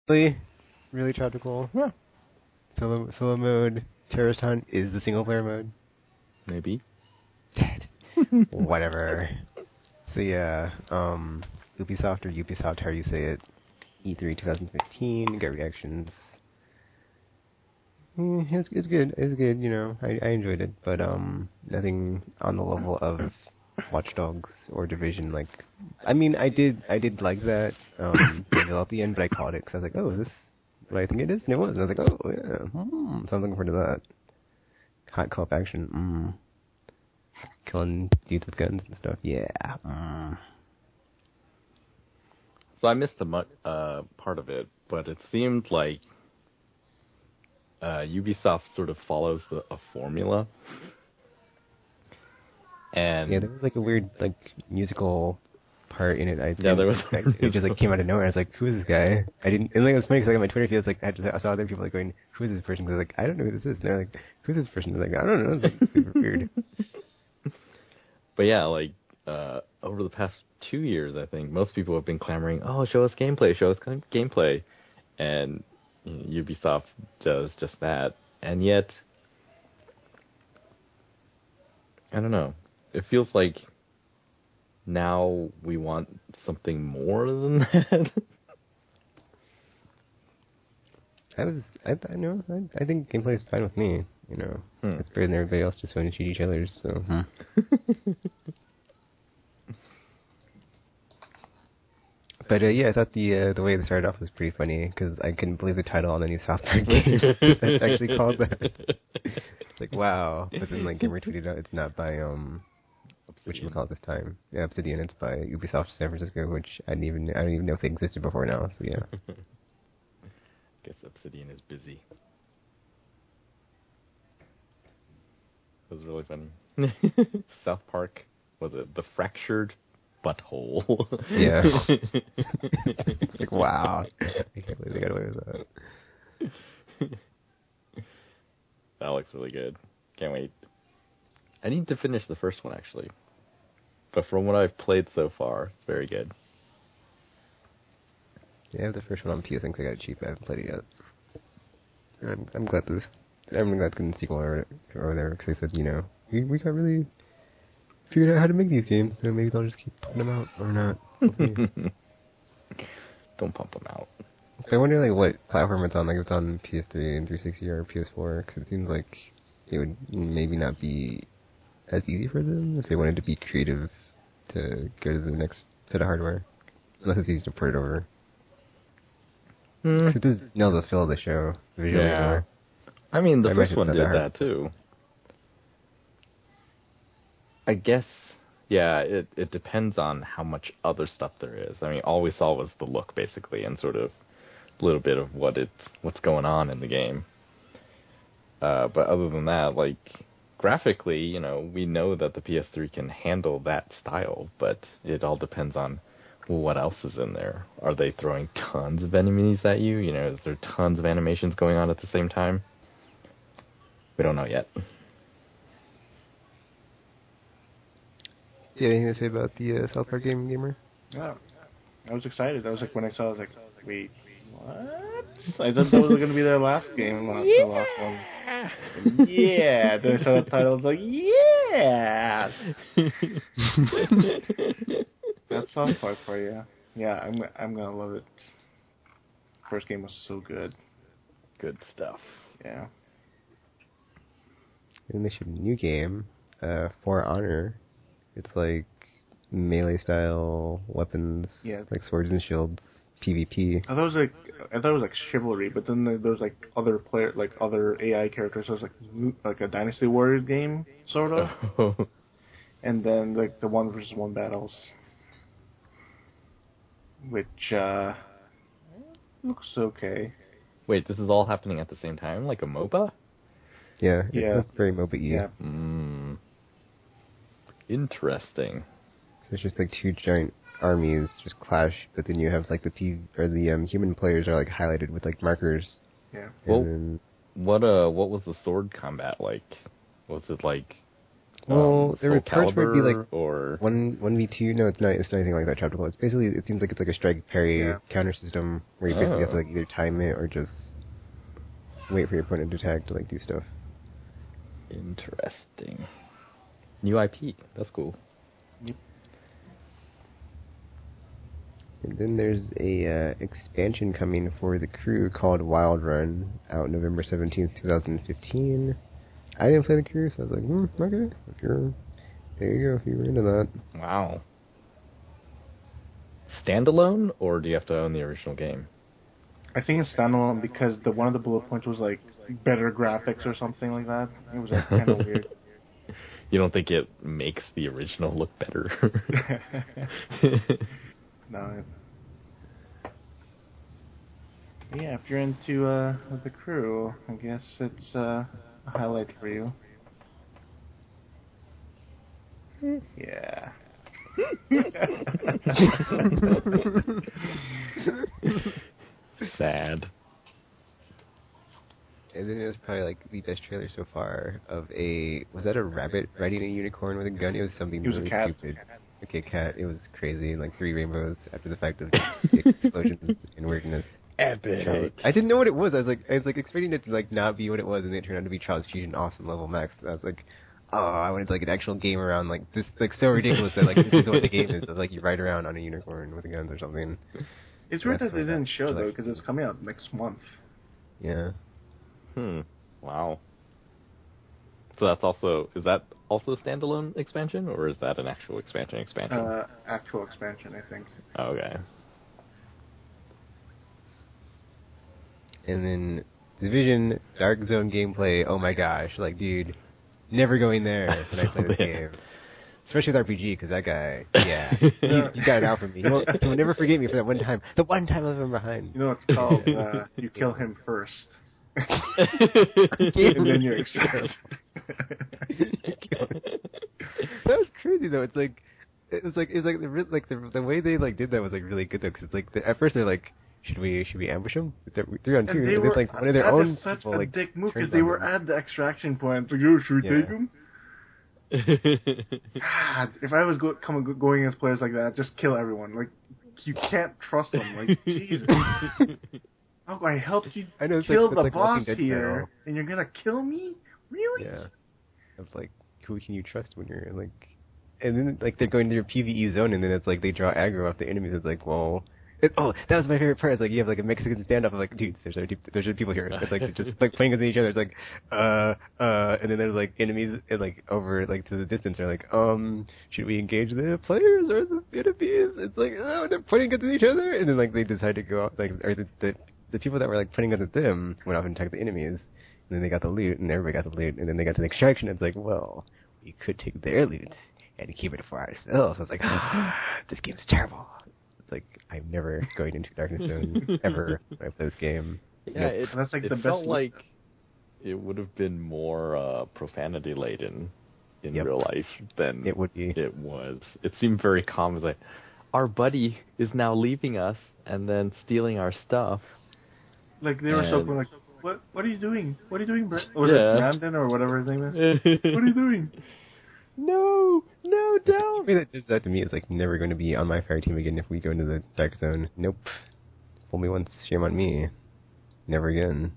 Really, really tropical. Yeah, Solo mode. Terrorist Hunt is the single player mode. maybe. Whatever. So yeah, Ubisoft or Ubisoft, however you say it. E3 2015. Got reactions. It's good. It's good. You know, I enjoyed it, but nothing on the level of Watch Dogs or Division. Like, I mean, I did like that reveal at the end, but I called it because I was like, oh, is this what I think it is? And it was. And I was like, oh yeah. So I'm looking forward to that. Hot co-op action. Killing dudes with guns and stuff. Yeah. So I missed part of it, but it seemed like Ubisoft sort of follows a formula. And yeah, there was like a weird like musical part in it. There was. It just like came out of nowhere. I was like, "Who is this guy?" I didn't. And like it was funny because like on my Twitter feed, like I saw other people like going, "Who is this person?" Because like I don't know who this is. And they're like, "Who's this person?" I was like, "I don't know." It's like super weird. But yeah, like over the past 2 years, I think most people have been clamoring, "Oh, show us gameplay! Show us gameplay!" And Ubisoft does just that. And yet, I don't know. It feels like now we want something more than that. I think gameplay is fine with me. You know, it's better than everybody else just going to shoot each other. So. But yeah, I thought the way they started off was pretty funny because I couldn't believe the title on the new South Park game. That's actually called that. It's like wow, but then like Gamer tweeted out it's not by whatchamacallit this time. Yeah, Obsidian. It's by Ubisoft San Francisco, which I don't even know if they existed before now. So yeah. Guess Obsidian is busy. It was really funny. South Park, was it The Fractured Butthole? Yeah. It's like wow, I can't believe they got away with that. That looks really good. Can't wait. I need to finish the first one actually, but from what I've played so far, it's very good. Yeah, I have the first one on PS. I think I got it cheap. I haven't played it yet. I'm glad I'm glad getting the sequel over there because they said, you know, we got really figured out how to make these games, so maybe they'll just keep putting them out or not. Don't pump them out. I wonder like what platform it's on. Like if it's on PS3 and 360 or PS4, because it seems like it would maybe not be as easy for them if they wanted to be creative to go to the next set of hardware, unless it's easy to port it over. It does nail the feel of the show visually. Yeah. I mean, the first one did that too. I guess, yeah, it depends on how much other stuff there is. I mean, all we saw was the look, basically, and sort of a little bit of what's going on in the game. But other than that, like, graphically, you know, we know that the PS3 can handle that style, but it all depends on what else is in there. Are they throwing tons of enemies at you? You know, is there tons of animations going on at the same time? We don't know yet. Do you have anything to say about the South Park game, Gamer? Yeah, I was excited. I was like, when I saw it, I was like, wait, what? I thought that was going to be their last game, not the last one. Yeah. Then I saw the title, I was like, yes! That's South Park for you. Yeah, I'm going to love it. First game was so good. Good stuff. Yeah. And they showed a new game, For Honor. It's like melee style weapons, like swords and shields, PvP. I thought it was like Chivalry, but then there was like other AI characters. So it was like a Dynasty Warriors game, sort of. And then like the 1-versus-1 battles, which looks okay. Wait, this is all happening at the same time, like a MOBA? Yeah, it's very MOBA-y. Yeah. Interesting. It's just like two giant armies just clash, but then you have like the human players are like highlighted with like markers. Yeah. Well, what was the sword combat like? Was it like Well, the Soul reports would be like Calibur or 1v2. No, it's not. It's not anything like that. Trioptical. It's basically. It seems like it's like a strike parry counter system where you basically have to like either time it or just wait for your opponent to attack to like do stuff. Interesting. New IP. That's cool. Yep. And then there's a expansion coming for the crew called Wild Run, out November 17th, 2015. I didn't play the crew, so I was like, okay. There you go, if you were into that. Wow. Standalone, or do you have to own the original game? I think it's standalone because one of the bullet points was like better graphics or something like that. It was like kind of weird. You don't think it makes the original look better? No. Yeah, if you're into the crew, I guess it's a highlight for you. Yeah. Sad. And then it was probably like the best trailer so far of was that a rabbit riding a unicorn with a gun? It was something really stupid. Okay, cat. It was crazy, like 3 rainbows after the fact of explosions and weirdness. Epic. I didn't know what it was. I was like expecting it to like not be what it was, and it turned out to be Child's Fusion Awesome Level Max. And I was like, oh, I wanted like an actual game around like this, like so ridiculous that like this is what the game is. That, like you ride around on a unicorn with guns or something. It's weird that they didn't show though, because it's coming out next month. Yeah. Wow. So is that also a standalone expansion, or is that an actual expansion? Actual expansion, I think. Okay. And then Division Dark Zone gameplay. Oh my gosh! Like, dude, never going there when I play this game. Especially with RPG, because that guy, yeah, he got it out for me. He'll never forget me for that one time. The one time I left him behind. You know what it's called? You kill him first. And then you extract. That was crazy though. It's like the way they like did that was like really good though, because like at first they're like, should we ambush them? They're 3-on-2. And they were like one of their own such people, a like, dick move because they were at the extraction point. Like, yo, should we take them? God, if I was going against players like that, just kill everyone. Like, you can't trust them. Like, Jesus. Oh, I helped you kill the boss here, and you're gonna kill me? Really? Yeah. It's like, who can you trust when you're like, and then like they're going to your PvE zone, and then it's like they draw aggro off the enemies. It's like, well, that was my favorite part. It's like you have like a Mexican standoff of like, dudes, there's just people here. It's like just like playing against each other. It's like, and then there's like enemies and like over like to the distance. They're like, should we engage the players or the enemies? It's like, oh, they're pointing against each other, and then like they decide to go out, like, or the people that were like pointing against them went off and attacked the enemies, and then they got the loot, and everybody got the loot, and then they got to the extraction. It's like, well, we could take their loot and keep it for ourselves. I was like, this game's terrible. Like, I'm never going into Darkness Zone ever when I play this game. Yeah, that's like the felt best like it would have been more profanity laden in real life than it would be. It was. It seemed very calm. It was like, our buddy is now leaving us and then stealing our stuff. Like they were so cool, like, what are you doing? What are you doing, Brett? Was it Brandon or whatever his name is? What are you doing? No, don't. The thing that does that to me is like never going to be on my fire team again if we go into the Dark Zone. Nope. Fool me once, shame on me. Never again.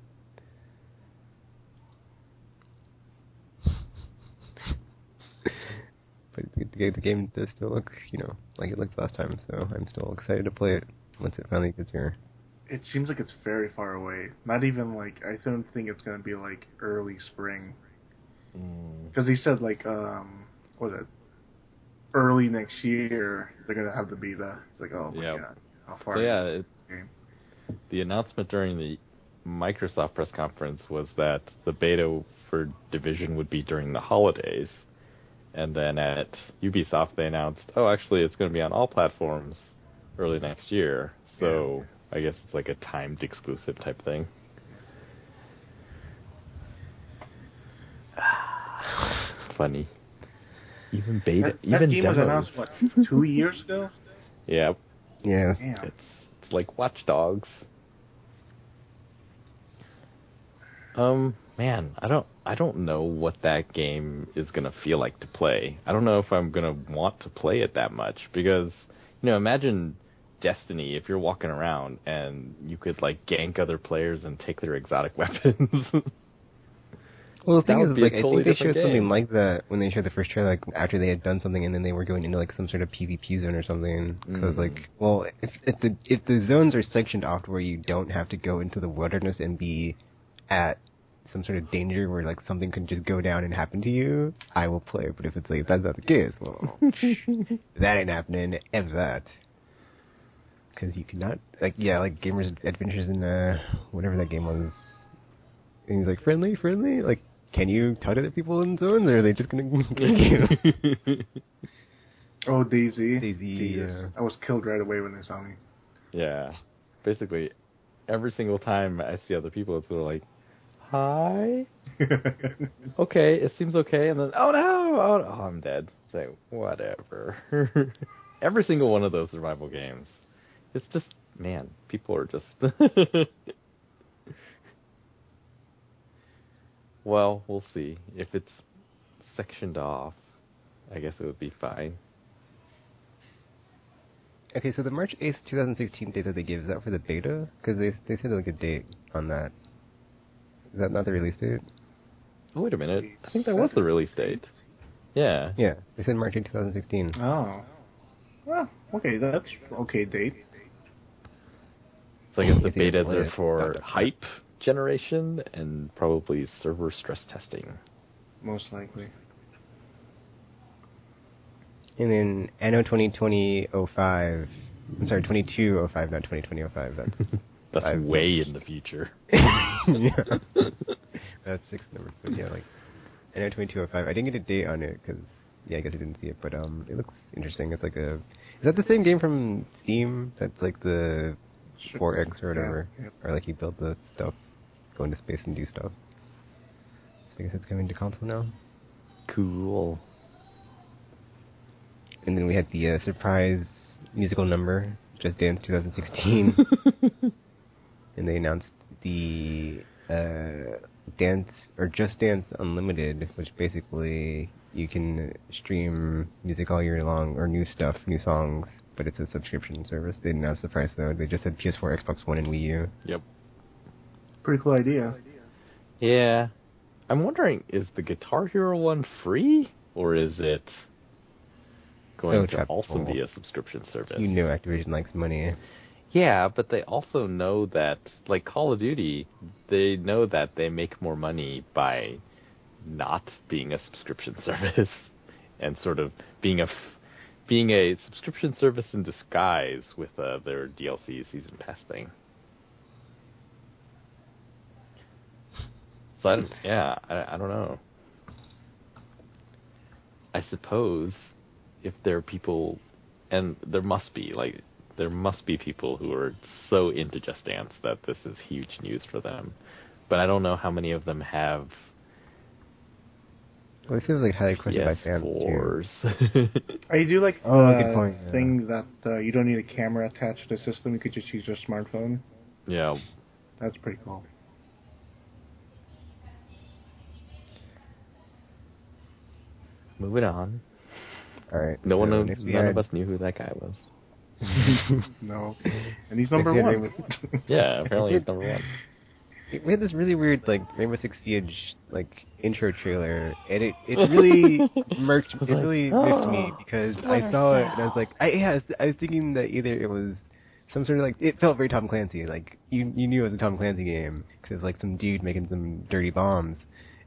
But the game does still look, like it looked last time, so I'm still excited to play it once it finally gets here. It seems like it's very far away. Not even like, I don't think it's going to be like early spring. Because he said like, what was it? Early next year, they're going to have the beta. It's like, oh my god, how far is this game? The announcement during the Microsoft press conference was that the beta for Division would be during the holidays. And then at Ubisoft, they announced, actually, it's going to be on all platforms early next year. So I guess it's like a timed exclusive type thing. Funny. Even beta, that game demos. was announced, what, 2 years ago? Yep. Yeah. Damn. It's like Watch Dogs. man, I don't know what that game is gonna feel like to play. I don't know if I'm gonna want to play it that much because, imagine Destiny if you're walking around and you could like gank other players and take their exotic weapons. Well, the thing is, like, totally I think they showed game. something like that when they showed the first trailer, like, after they had done something, and then they were going into, like, some sort of PvP zone or something. Because, like, well, if the zones are sectioned off to where you don't have to go into the wilderness and be at some sort of danger where, like, something could just go down and happen to you, I will play. But if it's, like, if that's not the case, well, that ain't happening. F that. Because you cannot, like, like, Gamers Adventures in, whatever that game was. And he's like, friendly? Like, can you tut at people in zones, or are they just gonna kill you? Oh, Daisy. Yeah. I was killed right away when they saw me. Yeah. Basically, every single time I see other people, it's sort of like, hi? Okay, it seems okay, and then, oh no! Oh, I'm dead. It's like, whatever. Every single one of those survival games. It's just, man, people are just... Well, we'll see. If it's sectioned off, I guess it would be fine. Okay, so the March 8th, 2016 date that they gave, is that for the beta? Because they said like a date on that. Is that not the release date? Oh, wait a minute. I think that was the release date. Yeah. Yeah, they said March 8th, 2016. Oh. Well, okay, that's okay date. So I guess the betas are for hype generation and probably server stress testing. Most likely. And then Anno 2020-05, I'm sorry, 2205, not 2020-05. That's way in the future. Yeah. That's 6 numbers, but yeah, like Anno 2205. I didn't get a date on it because, I guess I didn't see it, but it looks interesting. It's like is that the same game from Steam? That's like the 4X or whatever, or like you build the stuff, go into space and do stuff. So I guess it's coming to console now. Cool. And then we had the surprise musical number, Just Dance 2016. And they announced the Dance, or Just Dance Unlimited, which basically you can stream music all year long, or new stuff, new songs, but it's a subscription service. They didn't announce the price, though. They just said PS4, Xbox One, and Wii U. Yep. Pretty cool idea. Yeah. I'm wondering, is the Guitar Hero one free, or is it going to also be a subscription service? You know Activision likes money. Yeah, but they also know that, like Call of Duty, they know that they make more money by not being a subscription service and sort of being a subscription service in disguise with their DLC season pass thing. So I don't know. I suppose if there are people, and there must be people who are so into Just Dance that this is huge news for them. But I don't know how many of them have. Well, it feels like highly requested by fans too. I do like good point, thing that you don't need a camera attached to the system. You could just use your smartphone. Yeah. That's pretty cool. Moving on. All right. None of us knew who that guy was. No. And he's number one. Yeah, apparently he's number one. We had this really weird, like, Rainbow Six Siege, like, intro trailer, and it really really miffed me, because I saw it, and I was like, I was thinking that either it was some sort of, like, it felt very Tom Clancy, like, you knew it was a Tom Clancy game, because it was, like, some dude making some dirty bombs,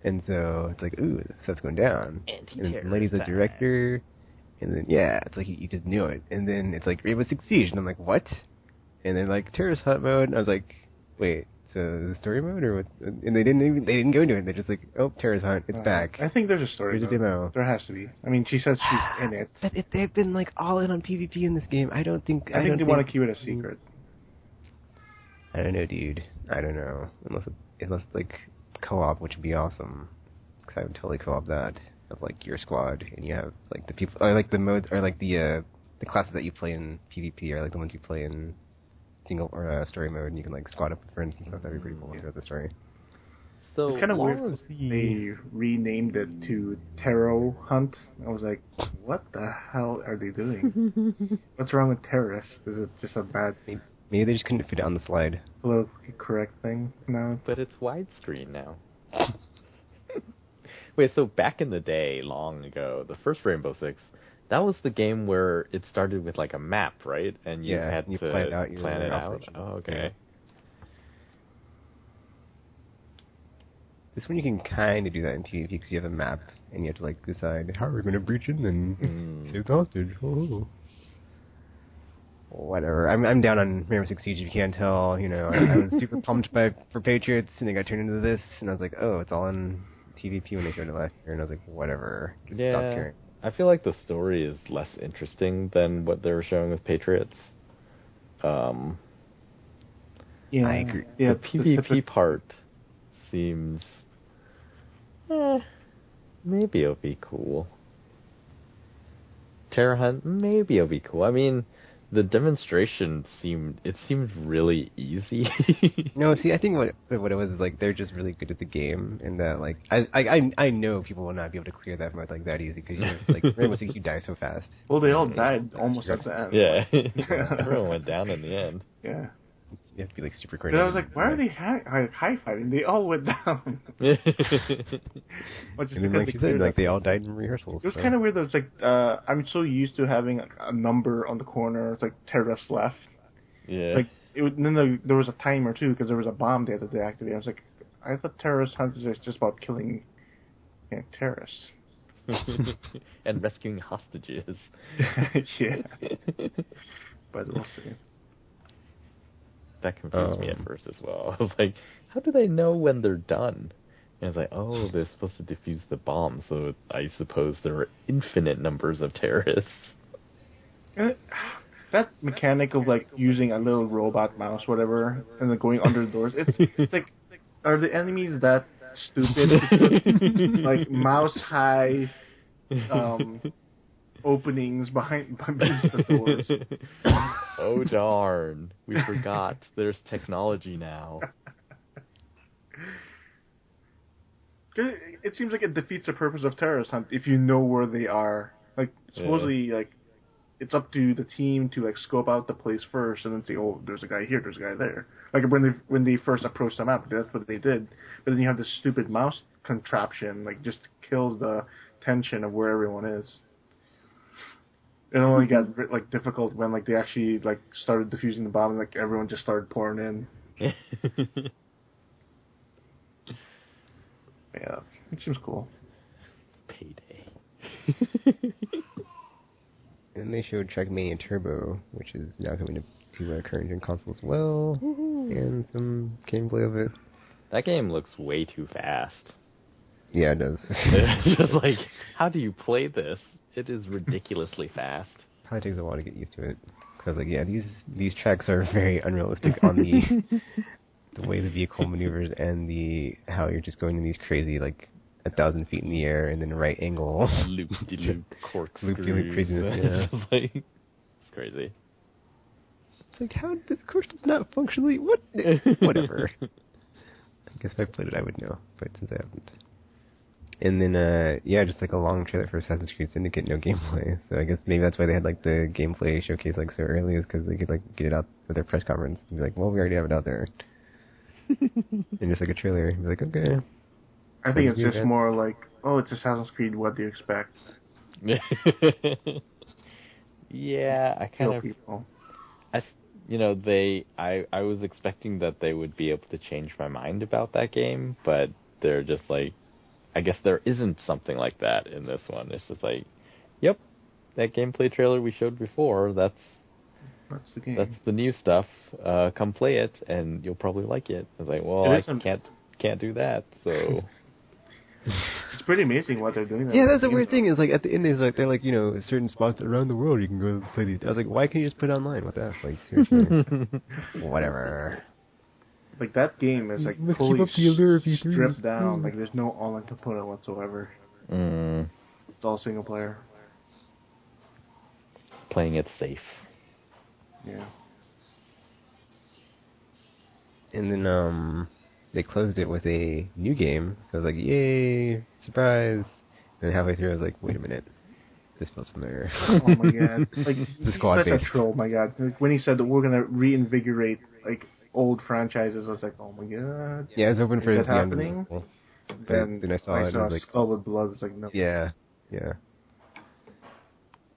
and so, it's like, ooh, stuff's going down, and the lady's the director, and then, it's like, you just knew it, and then it's like, Rainbow Six Siege, and I'm like, what? And then, like, Terrorist Hunt mode, and I was like, wait, so the story mode, or what? And they didn't go into it. They're just like, oh, Terrorist Hunt, it's back. I think there's a story mode. There's a demo. There has to be. I mean, she says she's in it. But they've been like all in on PvP in this game. I think they want to keep it a secret. I don't know, dude. I don't know. Unless like co-op, which would be awesome. Because I would totally co-op that of like your squad, and you have like the people, or like the mode, or like the classes that you play in PvP, or like the ones you play in single or story mode, and you can like squad up with friends and stuff. That'd be pretty cool throughout the story. So It's kind of weird long as they renamed it to Taro Hunt. I was like, what the hell are they doing? What's wrong with terrorists? Is it just a bad Maybe they just couldn't fit it on the slide. politically correct thing now? But it's widescreen now. Wait, so back in the day, long ago, the first Rainbow Six, that was the game where it started with like a map, right? And you had you to plan it out. operation. Oh, okay. Yeah. This one you can kind of do that in TVP because you have a map and you have to like decide how we're going to breach in and save the hostage. Oh. Whatever. I'm down on Rainbow Six Siege. If you can't tell, I was super pumped for Patriots, and they got turned into this, and I was like, oh, it's all in TVP when they showed it last year, and I was like, whatever. Just stop caring. I feel like the story is less interesting than what they were showing with Patriots. Yeah, I agree. Yeah, the PvP part seems, maybe it'll be cool. Terra Hunt, maybe it'll be cool. I mean, the demonstration seemed really easy. No, see, I think what it was is like they're just really good at the game, and that like I know people will not be able to clear that mode like that easy because like Rainbow Six, you die so fast. Well, they all died almost at the end. Yeah, everyone went down in the end. Yeah. You have to be like super But coordinated. I was like, why are they high-fiving? They all went down. And then, like you said, like they all died in rehearsals. It was kind of weird. Though. It's like I'm so used to having a number on the corner. It's like terrorists left. Yeah. Like then there was a timer too because there was a bomb they had to deactivate. I was like, I thought terrorist hunters is just about killing terrorists. And rescuing hostages. Yeah. But we'll see. That confused me at first as well. I was like, how do they know when they're done? And I was like, oh, they're supposed to defuse the bomb, so I suppose there are infinite numbers of terrorists. That mechanic of like using a little robot mouse, whatever, and then going under the doors, it's like, are the enemies that stupid? Like mouse high openings behind the doors. Oh darn, we forgot there's technology now. It seems like it defeats the purpose of terrorist hunt if you know where they are. Like supposedly, like it's up to the team to like scope out the place first and then say, oh, there's a guy here, there's a guy there. Like when they first approached the map, that's what they did. But then you have this stupid mouse contraption, like just kills the tension of where everyone is. It only got like difficult when like they actually like started defusing the bomb and like everyone just started pouring in. Yeah, it seems cool. Payday. And they showed Trackmania Turbo, which is now coming to current gen console as well, and some gameplay of it. That game looks way too fast. Yeah, it does. It's just like, how do you play this? It is ridiculously fast. Probably takes a while to get used to it. Because, like, yeah, these tracks are very unrealistic on the way the vehicle maneuvers and how you're just going in these crazy, like, 1,000 feet in the air and then right angle. Loop-de-loop, corkscrews. Loop-de-loop craziness, yeah. Like, it's crazy. It's like, how this course does not functionally... What? Whatever. I guess if I played it, I would know. But since I haven't... And then, just like a long trailer for Assassin's Creed Syndicate, no gameplay. So I guess maybe that's why they had like the gameplay showcase like so early, is because they could like get it out at their press conference and be like, well, we already have it out there. And just like a trailer, be like, okay. I think it's just more like, oh, it's Assassin's Creed, what do you expect? Yeah, I kind of... people. I was expecting that they would be able to change my mind about that game, but they're just like, I guess there isn't something like that in this one. It's just like, yep, that gameplay trailer we showed before, that's the game. That's the new stuff. Come play it, and you'll probably like it. I was like, well, I can't do that, so... It's pretty amazing what they're doing. Yeah, that's the weird thing, is like at the end they're like, certain spots around the world you can go play these. I was like, why can't you just put it online? What the F? Like, seriously. Whatever. Like, that game is, like, Let's fully keep up the stripped down. Like, there's no online component whatsoever. It's all single player. Playing it safe. Yeah. And then, they closed it with a new game. So I was like, yay, surprise. And halfway through, I was like, wait a minute. This feels familiar. Oh my god. Like, The squad he's such base. a troll, my god. Like, when he said that we're gonna reinvigorate, like, old franchises, I was like, oh my god. Yeah, I was hoping for Is it that to be on the happening? level. Then I saw it and I was like, Skull with Blood. It's like, no. yeah.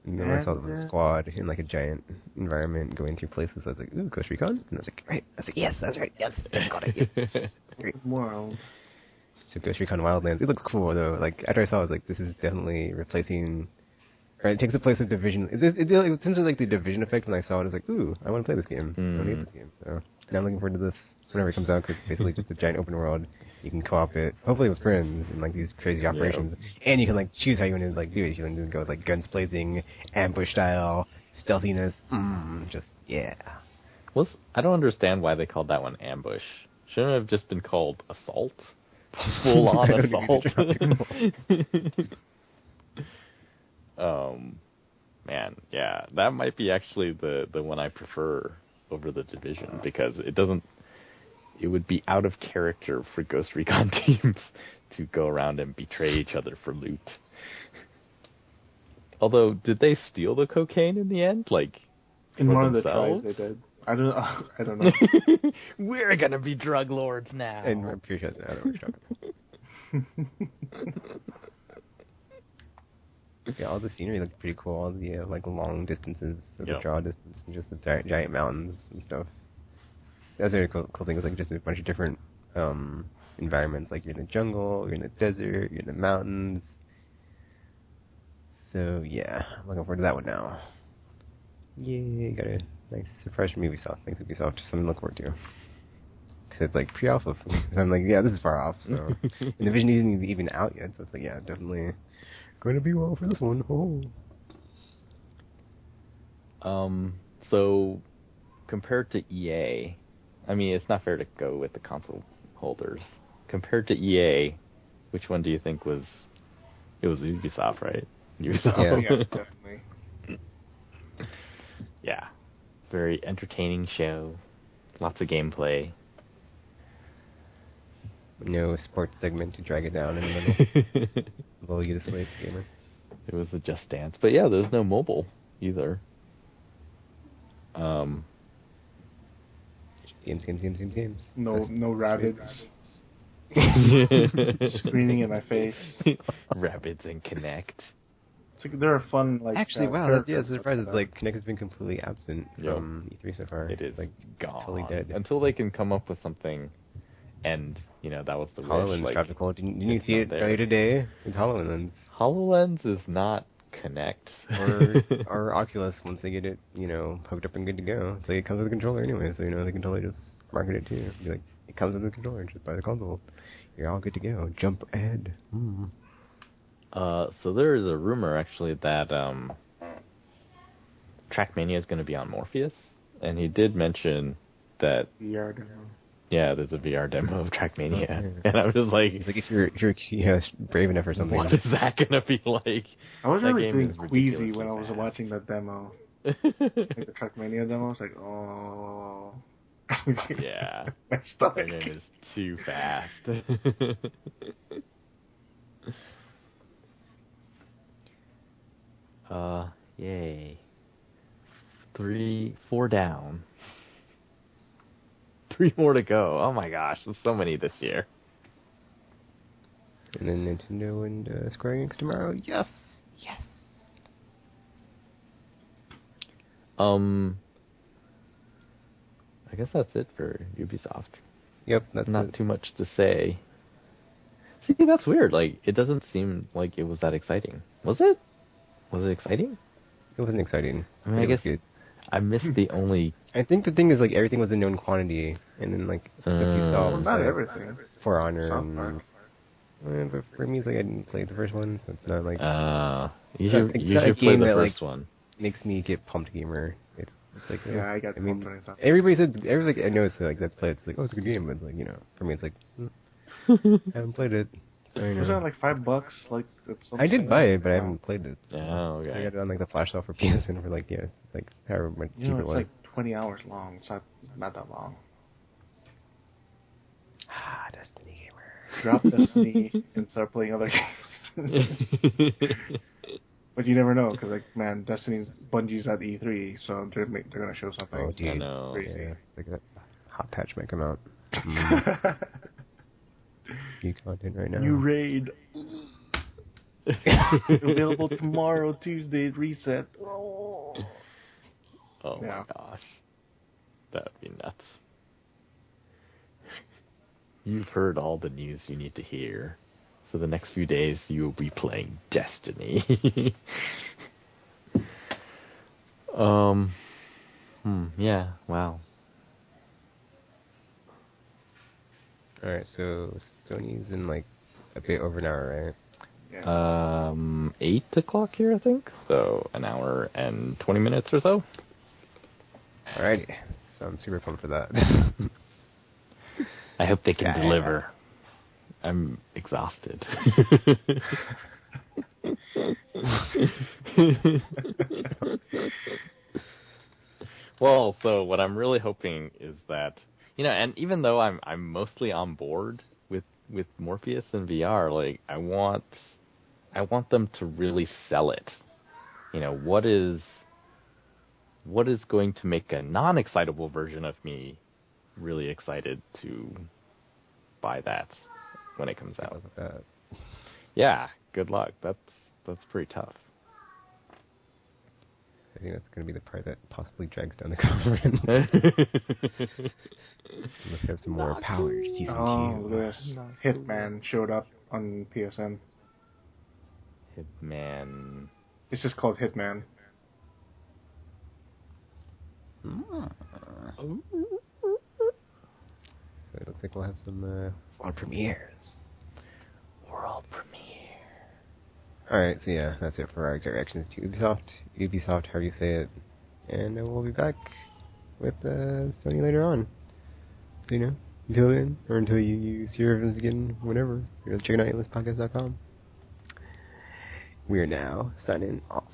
And then I saw the squad in like a giant environment going through places. I was like, ooh, Ghost Recon? And I was like, right. I was like, yes, that's right. Yes, got it. Yes. Great. Wow. So Ghost Recon Wildlands. It looks cool though. Like after I saw it, I was like, this is definitely replacing, or it takes the place of Division. It was essentially like the Division effect when I saw it. I was like, ooh, I want to play this game. I want to get this game. So now I'm looking forward to this whenever it comes out because it's basically just a giant open world. You can co-op it, hopefully with friends, and like these crazy operations. And you can like choose how you want to like do it. You want to go with like guns blazing, ambush style, stealthiness. Just yeah. I don't understand why they called that one ambush. Shouldn't it have just been called assault? Full on assault. Man, yeah, that might be actually the one I prefer over the Division because it would be out of character for Ghost Recon teams to go around and betray each other for loot. Although, did they steal the cocaine in the end? Like, in one themselves? of the tries they did. I don't know. We're gonna be drug lords now. And I'm pretty sure that's another one. Yeah, all the scenery looked pretty cool. All the like long distances of the draw distance, and just the giant mountains and stuff. That's a very cool thing. It's like just a bunch of different environments. Like you're in the jungle, you're in the desert, you're in the mountains. So yeah, I'm looking forward to that one now. Yay! Got a nice surprise from Ubisoft. Thanks Ubisoft. Something to look forward to. Because it's like pre-alpha. So I'm like, yeah, this is far off. So and the Division isn't even out yet. So it's like, yeah, definitely going to be well for this one. So compared to EA, I mean, it's not fair to go with the console holders. Compared to EA, which one do you think was... It was Ubisoft, right? Ubisoft. Yeah, definitely. Yeah. Very entertaining show. Lots of gameplay. No sports segment to drag it down in the middle. Lull you to sleep, gamer. It was a Just Dance. But yeah, there's no mobile either. Games. No rabbits. Screaming in my face. Rabbids and Kinect. It's like they're a fun like. Actually, wow, it's a surprise. It's like Kinect has been completely absent from E3 so far. It is like gone. Totally dead. Until they can come up with something, and that was the HoloLens wish. Trioptical. Didn't you see it earlier today? It's HoloLens. HoloLens is not Kinect or Oculus once they get it, hooked up and good to go. So it comes with a controller anyway. So they can totally just market it too. Be like, it comes with a controller. Just buy the console. You're all good to go. Jump ahead. So there is a rumor actually that Trackmania is going to be on Morpheus, and he did mention that VR demo. Yeah, there's a VR demo of Trackmania, and I was just like, it's like if you're brave enough or something. What is that going to be like? I was that really game feeling queasy when I was watching that demo, like the Trackmania demo. I was like, oh. Yeah, my stomach. That game is too fast. Yay. 4 down. 3 more to go. Oh my gosh, there's so many this year. And then Nintendo and Square Enix tomorrow. Yes. I guess that's it for Ubisoft. Yep, that's not too much to say. See, that's weird. Like, it doesn't seem like it was that exciting. Was it? Was it exciting? It wasn't exciting. I mean, I guess good. I missed the only... I think the thing is, like, everything was a known quantity, and then, like, stuff you saw was, not like, everything. For Honor, but for me, it's like I didn't play the first one, so it's not, like... you should play the first one. Makes me get pumped gamer. It's like... Yeah, I got pumped when I saw it. Everybody said... I know it's, like, that's played, it's like, oh, it's a good game, but, like, for me, it's like... I haven't played it. Was that like $5? Like I did buy it, but I haven't played it. Oh, okay. I got it on like the flash sale for PSN for like however much cheaper it was. It's like 20 hours long. It's not that long. drop Destiny and start playing other games. But you never know, because like, man, Bungie's at E3, so they're gonna show something. Oh, dude. I know. Crazy. Yeah, like that hot patch might come out. New content right now. New raid. Available tomorrow, Tuesday, reset. Oh Yeah. my gosh. That would be nuts. You've heard all the news you need to hear. For the next few days, you will be playing Destiny. Yeah, wow. Alright, so Sony's in like a bit over an hour, right? Yeah. 8 o'clock here, I think. So an hour and 20 minutes or so. Alrighty. So I'm super pumped for that. I hope they can Yeah. deliver. I'm exhausted. Well, so what I'm really hoping is that, and even though I'm mostly on board with Morpheus and VR, like I want them to really sell it. What is going to make a non-excitable version of me really excited to buy that when it comes out? Yeah, good luck. That's pretty tough. I think that's going to be the part that possibly drags down the conference. Let's have some more power season 2. Oh, this Hitman showed up on PSN. Hitman. It's just called Hitman. So it looks like we'll have some world premieres. World premiere. Alright, so yeah, that's it for our reactions to Ubisoft, however you say it. And we'll be back with Sony later on. So, until then, or until you see our reviews again, whenever, check it out at AlicePodcast.com. We are now signing off.